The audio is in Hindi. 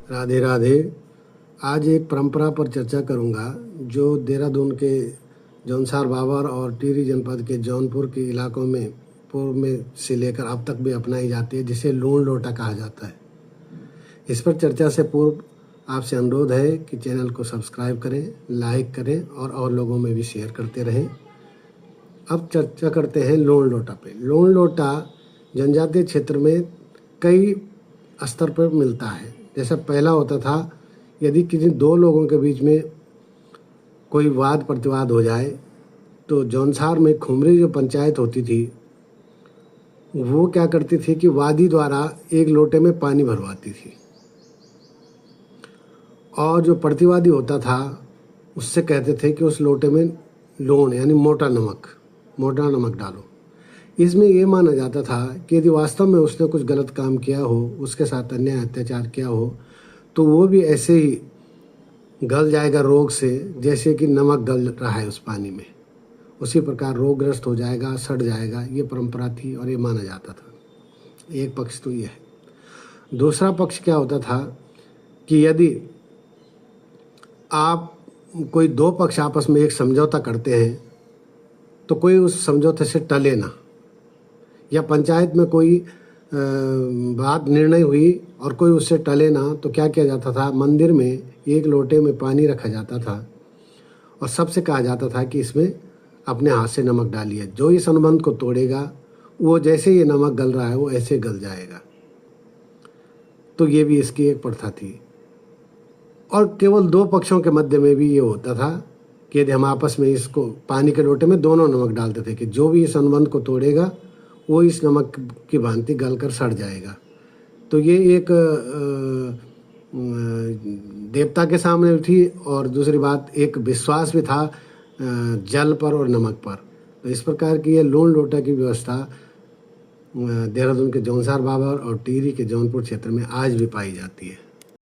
राधे राधे। आज एक परंपरा पर चर्चा करूंगा जो देहरादून के जौनसार बाबर और टिहरी जनपद के जौनपुर के इलाकों में पूर्व में से लेकर अब तक भी अपनाई जाती है, जिसे लूण लोटा कहा जाता है। इस पर चर्चा से पूर्व आपसे अनुरोध है कि चैनल को सब्सक्राइब करें, लाइक करें और लोगों में भी शेयर करते रहें। अब चर्चा करते हैं लूण लोटा पे। लूण लोटा जनजातीय क्षेत्र में कई स्तर पर मिलता है। जैसा पहला होता था, यदि किसी दो लोगों के बीच में कोई वाद प्रतिवाद हो जाए तो जौनसार में खुमरी जो पंचायत होती थी वो क्या करती थी कि वादी द्वारा एक लोटे में पानी भरवाती थी और जो प्रतिवादी होता था उससे कहते थे कि उस लोटे में लूण यानी मोटा नमक डालो। इसमें ये माना जाता था कि यदि वास्तव में उसने कुछ गलत काम किया हो, उसके साथ अन्याय अत्याचार किया हो, तो वो भी ऐसे ही गल जाएगा रोग से जैसे कि नमक गल रहा है उस पानी में। उसी प्रकार रोगग्रस्त हो जाएगा, सड़ जाएगा। ये परंपरा थी और ये माना जाता था। एक पक्ष तो ये है। दूसरा पक्ष क्या होता था कि यदि आप कोई दो पक्ष आपस में एक समझौता करते हैं तो कोई उस समझौते से टले ना, या पंचायत में कोई बात निर्णय हुई और कोई उससे टले ना, तो क्या किया जाता था, मंदिर में एक लोटे में पानी रखा जाता था और सबसे कहा जाता था कि इसमें अपने हाथ से नमक डालिए। जो इस अनुबंध को तोड़ेगा वो जैसे ये नमक गल रहा है वो ऐसे गल जाएगा। तो ये भी इसकी एक प्रथा थी। और केवल दो पक्षों के मध्य में भी ये होता था कि यदि हम आपस में इसको पानी के लोटे में दोनों नमक डालते थे कि जो भी इस अनुबंध को तोड़ेगा वो इस नमक की भांति गल कर सड़ जाएगा। तो ये एक देवता के सामने थी और दूसरी बात एक विश्वास भी था जल पर और नमक पर। तो इस प्रकार की ये लूण लोटा की व्यवस्था देहरादून के जौनसार बाबर और टिहरी के जौनपुर क्षेत्र में आज भी पाई जाती है।